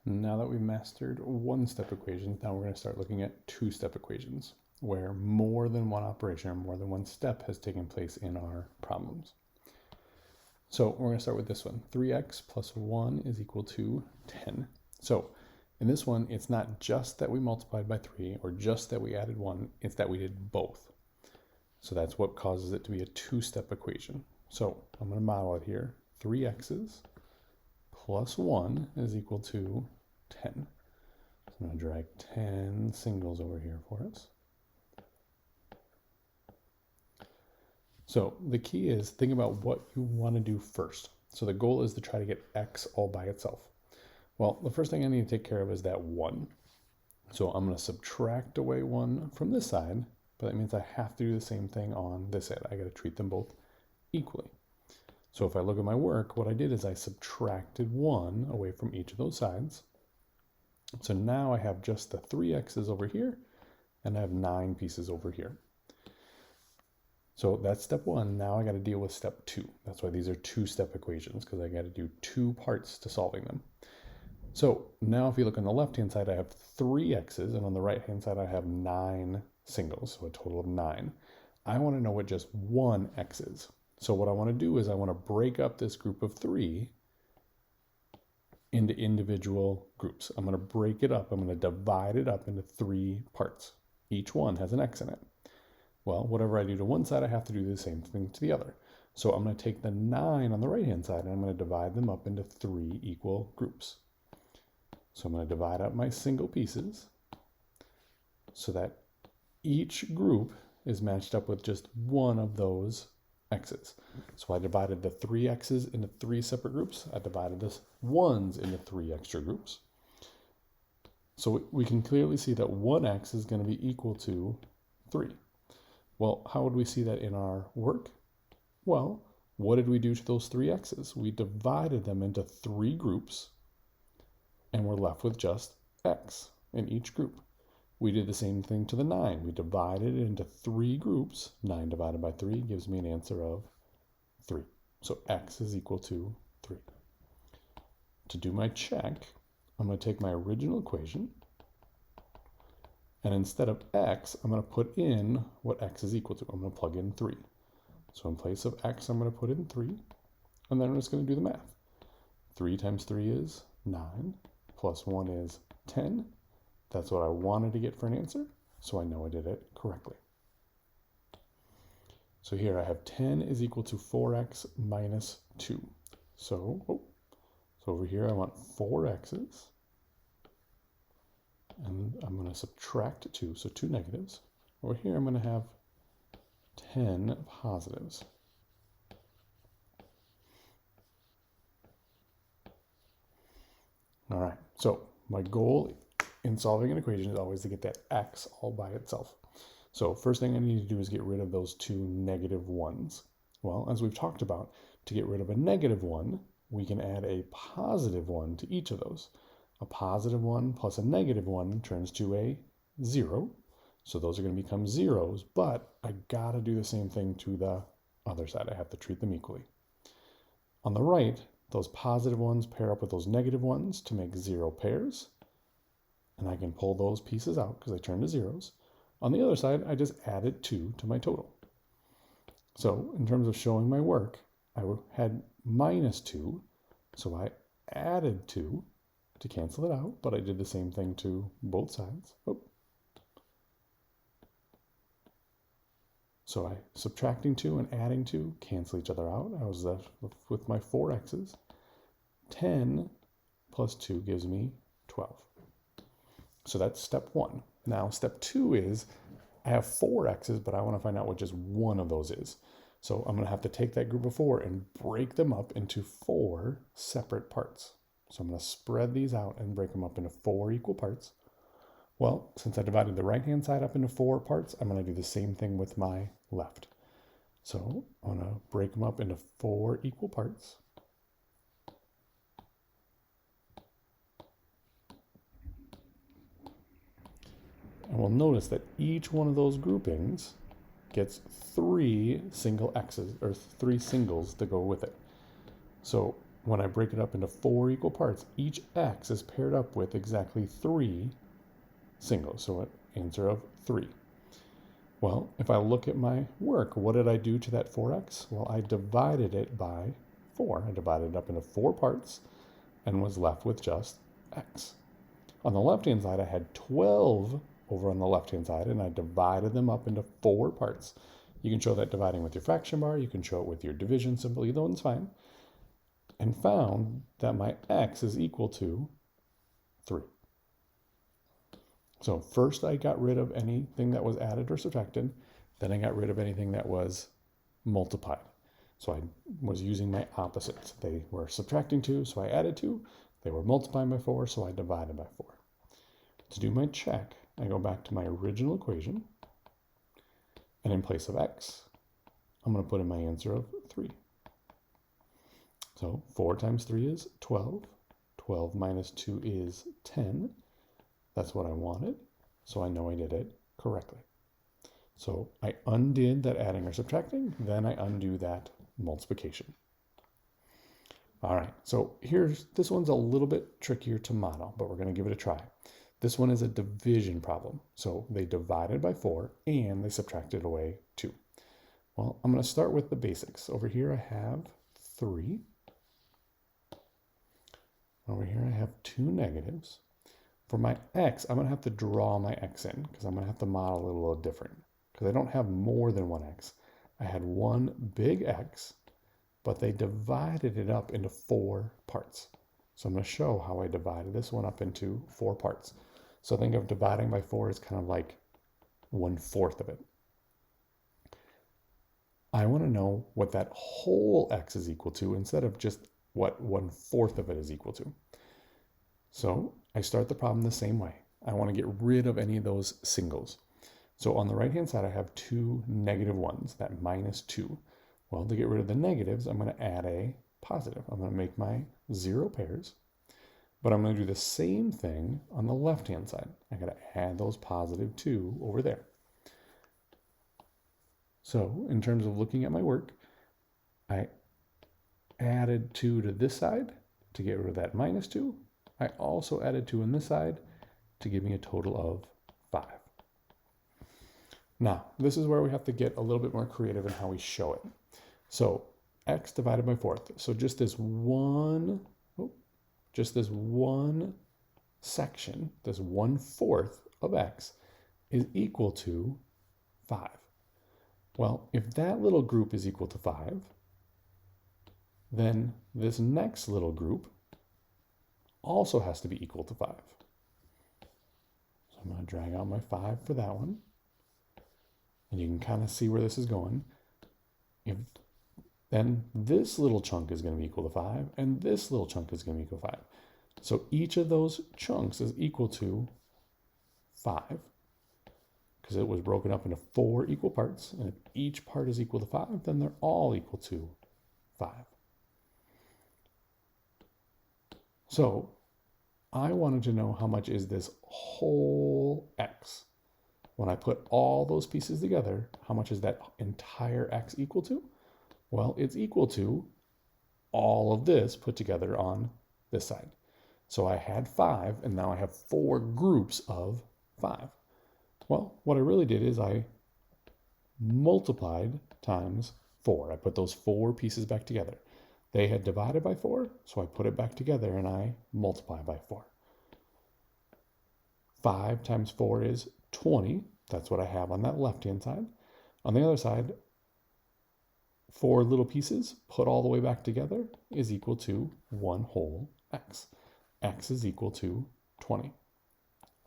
Now that we've mastered one-step equations, now we're going to start looking at two-step equations, where more than one operation or more than one step has taken place in our problems. So we're going to start with this one. 3x plus 1 is equal to 10. So in this one, it's not just that we multiplied by 3 or just that we added 1, it's that we did both. So that's what causes it to be a two-step equation. So I'm going to model it here. 3x's plus 1 is equal to 10. So I'm going to drag 10 singles over here for us. So the key is think about what you want to do first. So the goal is to try to get x all by itself. Well, the first thing I need to take care of is that 1. So I'm going to subtract away 1 from this side, but that means I have to do the same thing on this side. I got to treat them both equally. So if I look at my work, what I did is I subtracted 1 away from each of those sides. So now I have just the 3x's over here, and I have 9 pieces over here. So that's step 1. Now I got to deal with step 2. That's why these are two-step equations, because I got to do 2 parts to solving them. So now if you look on the left-hand side, I have 3 x's, and on the right-hand side, I have 9 singles, so a total of 9. I want to know what just 1 x is. So what I want to do is I want to break up this group of 3 into individual groups. I'm going to break it up. I'm going to divide it up into 3 parts. Each one has an x in it. Well, whatever I do to one side, I have to do the same thing to the other. So I'm going to take the 9 on the right-hand side, and I'm going to divide them up into 3 equal groups. So I'm going to divide up my single pieces so that each group is matched up with just one of those x's. So I divided the 3 x's into 3 separate groups. I divided the 1's into 3 extra groups. So we can clearly see that 1x is going to be equal to 3. Well, how would we see that in our work? Well, what did we do to those 3 x's? We divided them into 3 groups, and we're left with just x in each group. We did the same thing to the 9. We divided it into 3 groups. 9 divided by 3 gives me an answer of 3. So x is equal to 3. To do my check, I'm going to take my original equation, and instead of x, I'm going to put in what x is equal to. I'm going to plug in 3. So in place of x, I'm going to put in 3, and then I'm just going to do the math. 3 times 3 is 9, plus 1 is 10. That's what I wanted to get for an answer, so I know I did it correctly. So here I have 10 is equal to 4x minus 2. So over here I want 4 x's, and I'm going to subtract 2, so 2 negatives. Over here I'm going to have 10 positives. All right, so my goal in solving an equation is always to get that x all by itself. So first thing I need to do is get rid of those 2 negative 1's. Well, as we've talked about, to get rid of a negative 1, we can add a positive 1 to each of those. A positive 1 plus a negative 1 turns to a 0. So those are going to become zeros, but I got to do the same thing to the other side. I have to treat them equally. On the right, those positive 1's pair up with those negative 1's to make 0 pairs. And I can pull those pieces out because they turn to zeros. On the other side, I just added 2 to my total. So in terms of showing my work, I had minus 2, so I added 2 to cancel it out, but I did the same thing to both sides. So subtracting 2 and adding 2 cancel each other out. I was left with my 4 x's. 10 plus 2 gives me 12. So that's step 1. Now step 2 is I have 4 x's, but I want to find out what just one of those is. So I'm going to have to take that group of 4 and break them up into 4 separate parts. So I'm going to spread these out and break them up into 4 equal parts. Well, since I divided the right-hand side up into 4 parts, I'm going to do the same thing with my left. So I'm going to break them up into 4 equal parts. And we'll notice that each one of those groupings gets 3 single x's, or 3 singles to go with it. So when I break it up into 4 equal parts, each x is paired up with exactly 3 singles, so an answer of 3. Well, if I look at my work, what did I do to that 4x? Well, I divided it by 4. I divided it up into 4 parts and was left with just x. On the left-hand side, I had 12 over on the left-hand side, and I divided them up into 4 parts. You can show that dividing with your fraction bar. You can show it with your division symbol. Either one's fine. And found that my x is equal to 3. So first I got rid of anything that was added or subtracted. Then I got rid of anything that was multiplied. So I was using my opposites. They were subtracting 2, so I added 2. They were multiplying by 4, so I divided by 4. To do my check, I go back to my original equation. And in place of x, I'm going to put in my answer of 3. So 4 times 3 is 12. 12 minus 2 is 10. That's what I wanted, so I know I did it correctly. So I undid that adding or subtracting, then I undo that multiplication. All right, so this one's a little bit trickier to model, but we're going to give it a try. This one is a division problem. So they divided by 4 and they subtracted away 2. Well, I'm going to start with the basics. Over here I have 3. Over here I have 2 negatives. For my x, I'm going to have to draw my x in because I'm going to have to model it a little different because I don't have more than one x. I had one big x, but they divided it up into 4 parts. So I'm going to show how I divided this one up into 4 parts. So think of dividing by 4 as kind of like 1/4 of it. I want to know what that whole x is equal to instead of just what 1/4 of it is equal to. So I start the problem the same way. I want to get rid of any of those singles. So on the right-hand side, I have 2 negative ones, that minus 2. Well, to get rid of the negatives, I'm going to add a positive. I'm going to make my 0 pairs, but I'm going to do the same thing on the left-hand side. I got to add those positive 2 over there. So in terms of looking at my work, I added 2 to this side to get rid of that minus 2. I also added 2 on this side to give me a total of 5. Now, this is where we have to get a little bit more creative in how we show it. So x divided by 4. So just this one section, this 1/4 of x is equal to 5. Well, if that little group is equal to 5, then this next little group also has to be equal to 5. So I'm going to drag out my 5 for that one. And you can kind of see where this is going. Then this little chunk is going to be equal to 5, and this little chunk is going to be equal to 5. So each of those chunks is equal to 5, because it was broken up into 4 equal parts. And if each part is equal to 5, then they're all equal to 5. So I wanted to know how much is this whole x. When I put all those pieces together, how much is that entire x equal to? Well, it's equal to all of this put together on this side. So I had 5, and now I have 4 groups of 5. Well, what I really did is I multiplied times 4. I put those 4 pieces back together. They had divided by 4, so I put it back together and I multiply by 4. 5 times 4 is 20. That's what I have on that left-hand side. On the other side, 4 little pieces put all the way back together is equal to 1 whole x. X is equal to 20.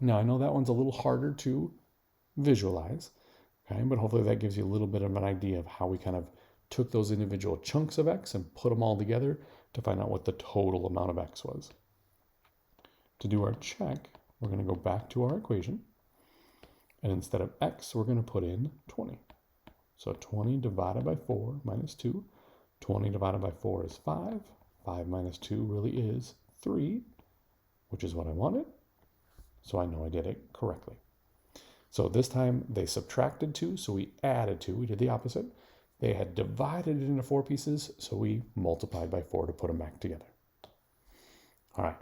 Now, I know that one's a little harder to visualize, okay, but hopefully that gives you a little bit of an idea of how we kind of took those individual chunks of x and put them all together to find out what the total amount of x was. To do our check, we're going to go back to our equation, and instead of x, we're going to put in 20. So 20 divided by 4 minus 2. 20 divided by 4 is 5. 5 minus 2 really is 3, which is what I wanted. So I know I did it correctly. So this time they subtracted 2, so we added 2. We did the opposite. They had divided it into 4 pieces, so we multiplied by 4 to put them back together. All right,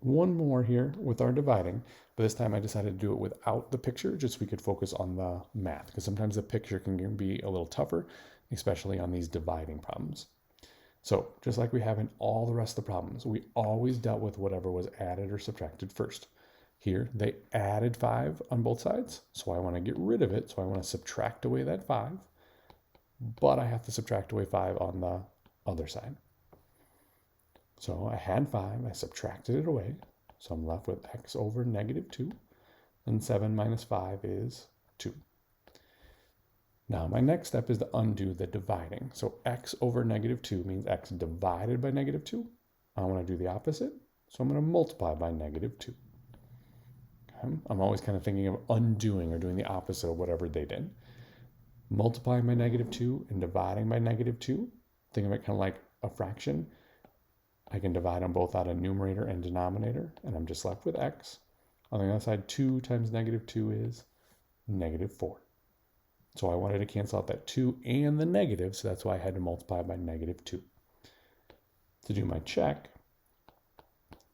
one more here with our dividing, but this time I decided to do it without the picture, just so we could focus on the math, because sometimes the picture can be a little tougher, especially on these dividing problems. So just like we have in all the rest of the problems, we always dealt with whatever was added or subtracted first. Here, they added 5 on both sides, so I want to get rid of it, so I want to subtract away that 5, but I have to subtract away 5 on the other side. So I had 5, I subtracted it away, so I'm left with x over negative 2, and 7 minus 5 is 2. Now my next step is to undo the dividing. So x over negative 2 means x divided by negative 2. I want to do the opposite, so I'm going to multiply by negative 2. Okay? I'm always kind of thinking of undoing or doing the opposite of whatever they did. Multiplying by negative 2 and dividing by negative 2, think of it kind of like a fraction. I can divide them both out of numerator and denominator, and I'm just left with x. On the other side, 2 times negative 2 is negative 4. So I wanted to cancel out that 2 and the negative, so that's why I had to multiply by negative 2. To do my check,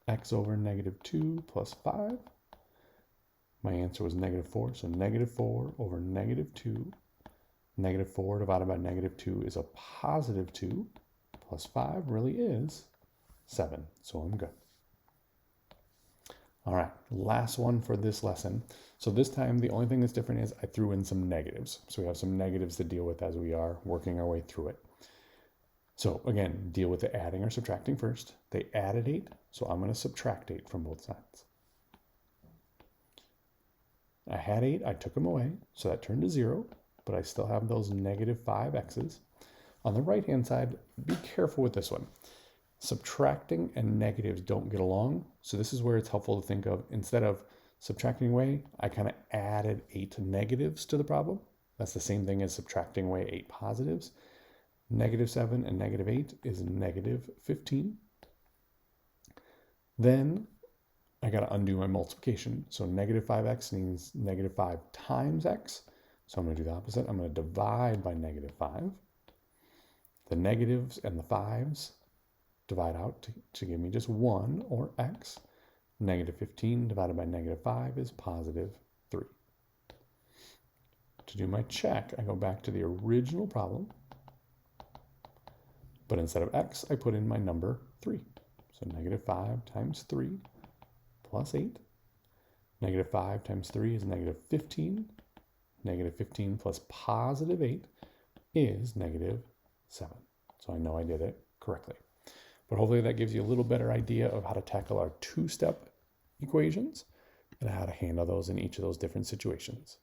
x over negative 2 plus 5. My answer was negative 4, so negative 4 over negative 2. Negative 4 divided by negative 2 is a positive 2, plus 5 really is 7, so I'm good. All right, last one for this lesson. So this time, the only thing that's different is I threw in some negatives. So we have some negatives to deal with as we are working our way through it. So again, deal with the adding or subtracting first. They added 8, so I'm going to subtract 8 from both sides. I had 8, I took them away, so that turned to 0, but I still have those negative 5x's. On the right-hand side, be careful with this one. Subtracting and negatives don't get along, so this is where it's helpful to think of, instead of subtracting away, I kind of added 8 negatives to the problem. That's the same thing as subtracting away 8 positives. Negative 7 and negative 8 is negative 15. Then I got to undo my multiplication. So negative 5x means negative 5 times x. So I'm going to do the opposite. I'm going to divide by negative 5. The negatives and the 5s divide out to give me just 1, or x. Negative 15 divided by negative 5 is positive 3. To do my check, I go back to the original problem, but instead of x, I put in my number 3. So negative 5 times 3 plus 8. Negative 5 times 3 is negative 15. Negative 15 plus positive 8 is negative 7. So I know I did it correctly. But hopefully that gives you a little better idea of how to tackle our 2-step equations and how to handle those in each of those different situations.